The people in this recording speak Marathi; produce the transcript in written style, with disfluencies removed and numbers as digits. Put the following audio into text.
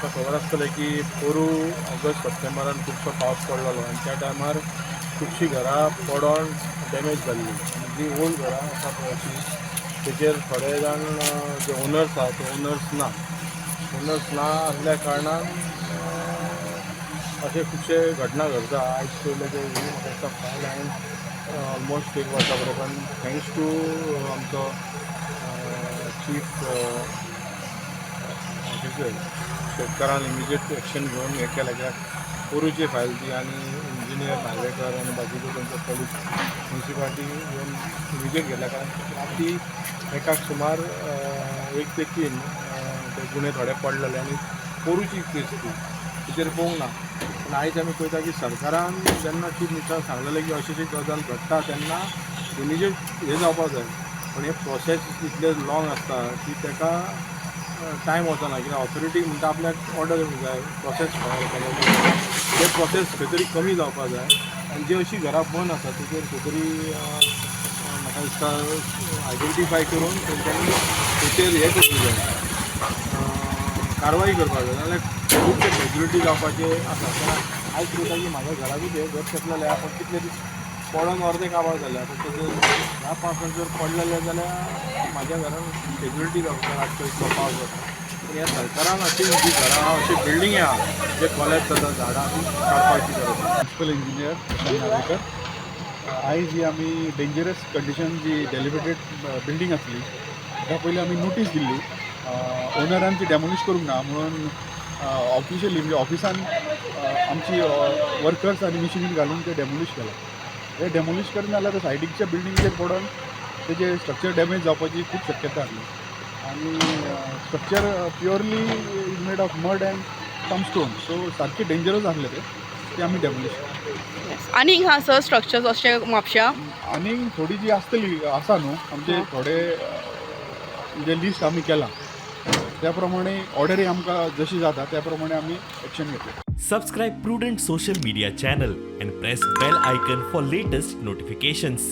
तुमकां खबर आसतलें की पोरू ऑगस्ट सप्टेंबरान खुबसो पावस पडलेलो आनी त्या टायमार खुबशीं घरां पडोन डॅमेज जाल्लीं आनी जीं ओल्ड घरां आसा पळय अशीं तेजेर थोडे जाण जे ओनर्स आहा ते ओनर्स ना आसल्या कारणान अशे खुबशे घटना घडटा. आयज पयले ते म्हाका दिसता फायल हांवें ऑलमोस्ट एक वर्सा बरोबर थँक्स टू आमचो चीफ ऑफिसर शेतकारान इमिजिएट एक्शन घेवन हें केलें कित्याक पोरूची फायल ती आनी इंजिनियर नार्वेकर आनी बाकीचे तेंचे कॉलीग म्युन्सिपालिटी घेवन इमिजिएट घेतल्या कारण राती एकाक सुमार 1 ते 3 ते गुन्हे थोडे पडलेले आनी पोरूची केस ती तेचेर पळोवंक ना. पूण आयज आमी पळयता की सरकारान जेन्ना चीफ मिनिस्टरान सांगलेलें की अशी गजाल घडटा तेन्ना इमिजिएट हें जावपाक जाय पूण हे प्रोसेस इतले लाँग आसता की तेका टायम वचना कित्याक ऑथॉरिटी म्हणटा आपल्याक ऑर्डर जाय प्रोसेस ते प्रोसेस खंय तरी कमी जावपाक जाय आनी जी अशीं घरां बंद आसा तेचेर खंय तरी म्हाका दिसता आयडेंटिफाय करून तेंच्यांनी तेचेर हें करपाक जाय कारवाई करपाक जाय नाजाल्यार खुबशे कॅज्युलिटी जावपाचे आसा. आयज पळयता की म्हाज्या घराकूच हे घर सकलेलें आहा पूण कितले दीस पडोन अर्दे काबार जाले आतां तेजेर ह्या पावसान जर पडलेले जाल्यार म्हाज्या घरान कॅज्युलिटी जावपाक आजकाल इतलो पावस जाता. पूण ह्या सरकारान अशी जी घरां आहा अशी बिल्डींगे आहा जे कॉलेज जाता झाडां ती काडपाची गरज आसा. Municipal engineer Prashant Narvekar. आयज ही आमी डेंजरस कंडिशन जी डेलिब्रेटेड बिल्डींग आसली त्या पयलीं आमी नोटीस दिल्ली ओनरान ती डॅमोलिश करूंक ना म्हणून ऑफिशियली म्हणजे ऑफिसान आमची वर्कर्स आनी मिशिनरी घालून ते डॅमोलिश केला. हे डॅमोलिश करना जाल्यार सायडीकच्या बिल्डींगेर पडोन तेजे स्ट्रक्चर डॅमेज जावपाची खूब शक्यता आसली आनी structure purely is made of mud and some stone so सारके डेंजरस आसले ते आमी डॅमोलिश केले. आनीक हा सर स्ट्रक्चर्स अशे म्हापशा आनी थोडी जी आसतली आसा न्हू आमचे थोडे जे लिस्ट आमी केलां त्या प्रमाणे ऑर्डरी आमकां जशी जाता त्या प्रमाणे आमी एक्शन घेतले. Subscribe Prudent social media channel and press bell icon for latest notifications.